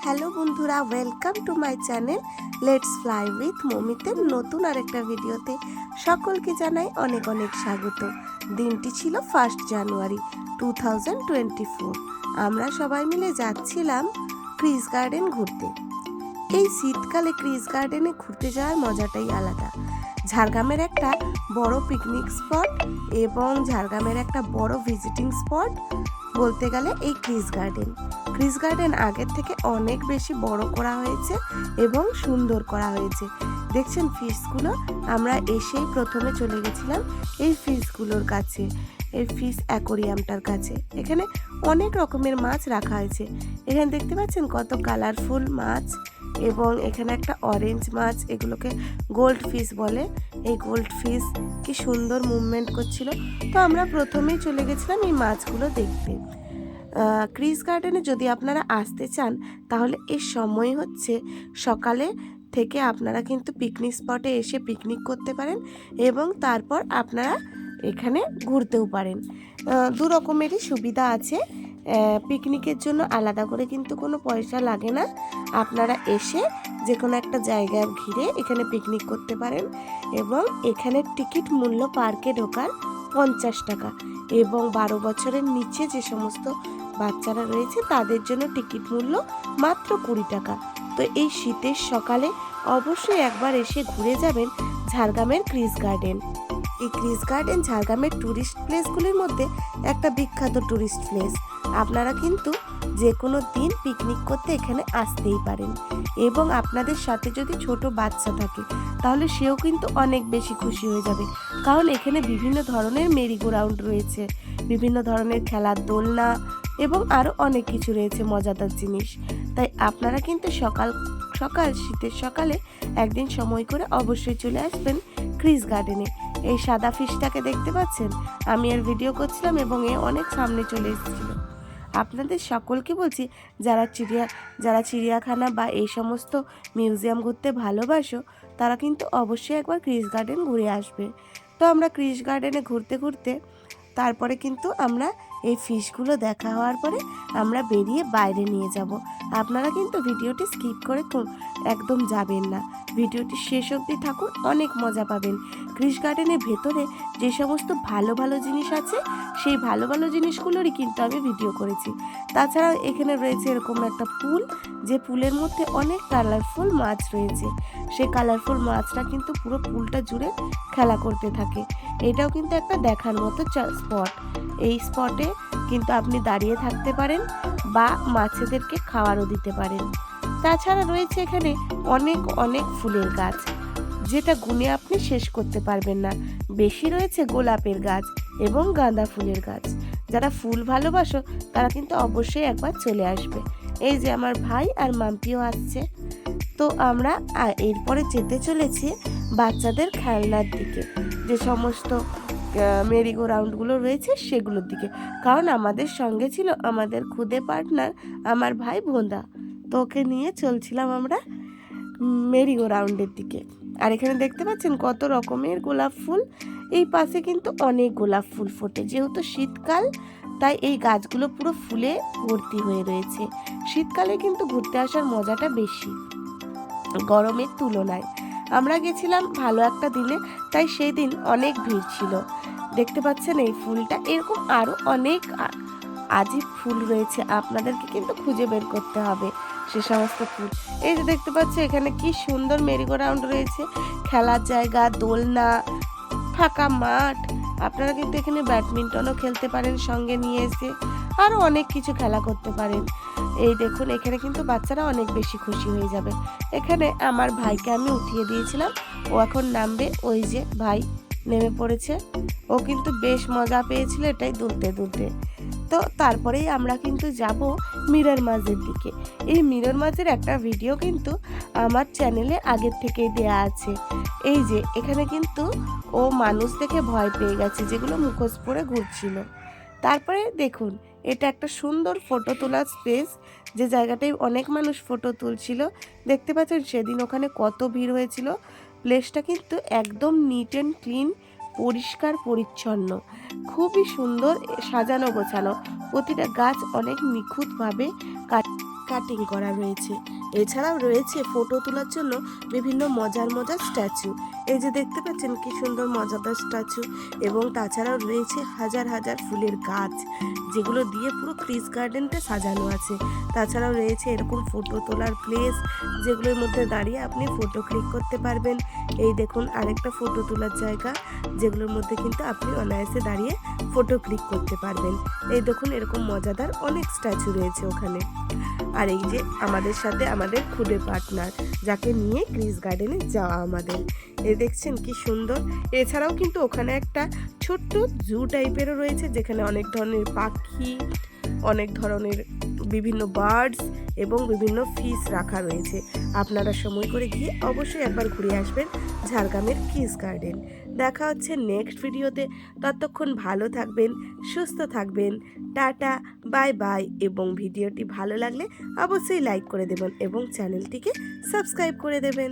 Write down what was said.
Hello বন্ধুরা, welcome to my channel let's fly with মমিতে নতুন আরেকটা ভিডিওতে সকলকে জানাই অনেক অনেক স্বাগত। দিনটি ছিল 1 জানুয়ারি 2024। আমরা সবাই মিলে যাচ্ছিলাম ক্রিস গার্ডেন ঘুরতে। এই শীতকালে ক্রিস গার্ডেনে ঘুরতে যাওয়ার মজাটাই আলাদা। ঝাড়গ্রামের একটা বড় পিকনিক স্পট এবং ঝাড়গ্রামের একটা বড় ভিজিটিং স্পট বলতে গেলে এই ক্রিস গার্ডেন আগের থেকে অনেক বেশি বড় করা হয়েছে এবং সুন্দর করা হয়েছে। দেখছেন ফিশগুলো, আমরা এসেই প্রথমে চলে গেছিলাম এই ফিশগুলোর কাছে, এই ফিশ অ্যাকোরিয়ামটার কাছে। এখানে অনেক রকমের মাছ রাখা হয়েছে। এখানে দেখতে পাচ্ছেন কত কালারফুল মাছ, এবং এখানে একটা অরেঞ্জ মাছ, এগুলোকে গোল্ড ফিশ বলে। এই গোল্ড ফিশ কি সুন্দর মুভমেন্ট করছিল। তো আমরা প্রথমেই চলে গেছিলাম এই মাছগুলো দেখতে। ক্রিস গার্ডেনে যদি আপনারা আসতে চান তাহলে এর সময় হচ্ছে সকালে থেকে। আপনারা কিন্তু পিকনিক স্পটে এসে পিকনিক করতে পারেন এবং তারপর আপনারা এখানে ঘুরতেও পারেন। দু রকমেরই সুবিধা আছে। পিকনিকের জন্য আলাদা করে কিন্তু কোনো পয়সা লাগে না। আপনারা এসে যে কোনো একটা জায়গায় ঘিরে এখানে পিকনিক করতে পারেন, এবং এখানে টিকিট মূল্য পার্কে ঢোকার 50 টাকা, এবং 12 বছরের নিচে যে সমস্ত বাচ্চারা রয়েছে তাদের জন্য টিকিট মূল্য মাত্র 20 টাকা। তো এই শীতের সকালে অবশ্যই একবার এসে ঘুরে যাবেন ঝাড়গ্রামের ক্রিস গার্ডেন। এই ক্রিস গার্ডেন ঝাড়গ্রামের ট্যুরিস্ট প্লেসগুলির মধ্যে একটা বিখ্যাত ট্যুরিস্ট প্লেস। আপনারা কিন্তু যে কোনো দিন পিকনিক করতে এখানে আসতেই পারেন, এবং আপনাদের সাথে যদি ছোট বাচ্চা থাকে তাহলে সেও কিন্তু অনেক বেশি খুশি হয়ে যাবে, কারণ এখানে বিভিন্ন ধরনের মেরিগোরাউন্ড রয়েছে, বিভিন্ন ধরনের খেলার দোলনা এবং আরও অনেক কিছু রয়েছে মজাদার জিনিস। তাই আপনারা কিন্তু সকাল সকাল শীতের সকালে একদিন সময় করে অবশ্যই চলে আসবেন ক্রিস গার্ডেনে। এই সাদা ফিশটাকে দেখতে পাচ্ছেন, আমি এর ভিডিও করছিলাম এবং এ অনেক সামনে চলে এসেছিল। আপনাদের সকলকে বলছি, যারা চিড়িয়াখানা বা এই সমস্ত মিউজিয়াম ঘুরতে ভালোবাসো তারা কিন্তু অবশ্যই একবার ক্রিস গার্ডেন ঘুরে আসবে। তো আমরা ক্রিস গার্ডেনে ঘুরতে ঘুরতে তারপরে কিন্তু আমরা এই ফিশগুলো দেখা হওয়ার পরে আমরা বেরিয়ে বাইরে নিয়ে যাব। আপনারা কিন্তু ভিডিওটি স্কিপ করে একদম যাবেন না, ভিডিওটি শেষ অবধি থাকুন, অনেক মজা পাবেন। ক্রিস গার্ডেনের ভেতরে যে সমস্ত ভালো ভালো জিনিস আছে সেই ভালো ভালো জিনিসগুলোরই কিন্তু আমি ভিডিও করেছি। তাছাড়াও এখানে রয়েছে এরকম একটা পুল, যে পুলের মধ্যে অনেক কালারফুল মাছ রয়েছে। সেই কালারফুল মাছটা কিন্তু পুরো পুলটা জুড়ে খেলা করতে থাকে। এটাও কিন্তু একটা দেখার মতো স্পট। এই স্পটে কিন্তু আপনি দাঁড়িয়ে থাকতে পারেন বা মাছেদেরকে খাওয়ারও দিতে পারেন। তাছাড়া রয়েছে এখানে অনেক অনেক ফুলের গাছ, যেটা গুনে আপনি শেষ করতে পারবেন না। বেশি রয়েছে গোলাপের গাছ এবং গাঁদা ফুলের গাছ। যারা ফুল ভালোবাসো তারা কিন্তু অবশ্যই একবার চলে আসবে। এই যে আমার ভাই আর মাম্পিও আসছে। তো আমরা এরপরে যেতে চলেছি বাচ্চাদের খেলনার দিকে, যে সমস্ত মেরিগোরাউন্ডগুলো রয়েছে সেগুলোর দিকে, কারণ আমাদের সঙ্গে ছিল আমাদের খুদে পার্টনার আমার ভাই ভোঁদা। তো ওকে নিয়ে চলছিলাম আমরা মেরিগোরাউন্ডের দিকে। আর এখানে দেখতে পাচ্ছেন কত রকমের গোলাপ ফুল। এই পাশে কিন্তু অনেক গোলাপ ফুল ফোটে, যেহেতু শীতকাল তাই এই গাছগুলো পুরো ফুলে ভর্তি হয়ে রয়েছে। শীতকালে কিন্তু ঘুরতে আসার মজাটা বেশি গরমের তুলনায়। আমরা গেছিলাম ভালো একটা দিনে, তাই সেই দিন অনেক ভিড় ছিল। দেখতে পাচ্ছেন এই ফুলটা, এরকম আরও অনেক আজীব ফুল রয়েছে, আপনাদেরকে কিন্তু খুঁজে বের করতে হবে সে সমস্ত ফুল। এই যে দেখতে পাচ্ছি এখানে কি সুন্দর মেরিগোরাউন্ড রয়েছে, খেলার জায়গা, দোলনা, ফাঁকা মাঠ। আপনারা কিন্তু এখানে ব্যাডমিন্টনও খেলতে পারেন সঙ্গে নিয়ে এসে, আরও অনেক কিছু খেলা করতে পারেন। এই দেখুন এখানে কিন্তু বাচ্চারা অনেক বেশি খুশি হয়ে যাবে। এখানে আমার ভাইকে আমি উঠিয়ে দিয়েছিলাম, ও এখন নামবে। ওই যে ভাই নেমে পড়েছে, ও কিন্তু বেশ মজা পেয়েছিল এটাই দুলতে দুলতে। তো তারপরেই আমরা কিন্তু যাব মিরর মাঝের দিকে। এই মিরর মাঝের একটা ভিডিও কিন্তু আমার চ্যানেলে আগের থেকেই দেয়া আছে। এই যে এখানে কিন্তু ও মানুষ দেখে ভয় পেয়ে গেছে, যেগুলো মুখোশ পরে ঘুরছিল। তারপরে দেখুন এটা একটা সুন্দর ফটো তোলার স্পেস, যে জায়গাটায় অনেক মানুষ ফটো তুলছিল। দেখতে পাচ্ছেন সেদিন ওখানে কত ভিড় হয়েছিল। প্লেসটা কিন্তু একদম নিট অ্যান্ড ক্লিন, পরিষ্কার পরিচ্ছন্ন, খুবই সুন্দর সাজানো গোছানো। প্রতিটা গাছ অনেক নিখুঁতভাবে কাটিং করা রয়েছে। এছাড়াও রয়েছে ফটো তোলার জন্য বিভিন্ন মজার মজার স্ট্যাচু। এই যে দেখতে পাচ্ছেন কি সুন্দর মজাদার স্ট্যাচু, এবং তাছাড়াও রয়েছে হাজার হাজার ফুলের গাছ, যেগুলো দিয়ে পুরো ক্রিস গার্ডেনটা সাজানো আছে। তাছাড়াও রয়েছে এরকম ফটো তোলার প্লেস, যেগুলোর মধ্যে দাঁড়িয়ে আপনি ফটো ক্লিক করতে পারবেন। এই দেখুন আরেকটা ফটো তোলার জায়গা, যেগুলোর মধ্যে কিন্তু আপনি অনায়াসে দাঁড়িয়ে ফটো ক্লিক করতে পারবেন। এই দেখুন এরকম মজাদার অনেক স্ট্যাচু রয়েছে ওখানে। আর এই যে আমাদের সাথে আমাদের খুদে পার্টনার, যাকে নিয়ে ক্রিস গার্ডেনে যাওয়া আমাদের। এই দেখছেন কি সুন্দর। এছাড়াও কিন্তু ওখানে একটা ছোট্ট জু টাইপেরও রয়েছে, যেখানে অনেক ধরনের পাখি, অনেক ধরনের বিভিন্ন বার্ডস এবং বিভিন্ন ফিশ রাখা রয়েছে। আপনারা সময় করে গিয়ে অবশ্যই একবার ঘুরে আসবেন ঝাড়গ্রামের ক্রিস গার্ডেন। দেখা হচ্ছে নেক্সট ভিডিওতে। ততক্ষণ ভালো থাকবেন, সুস্থ থাকবেন। Tata, bye bye. এবং ভিডিওটি ভালো লাগলে অবশ্যই লাইক করে দেবেন এবং চ্যানেলটিকে সাবস্ক্রাইব করে দেবেন।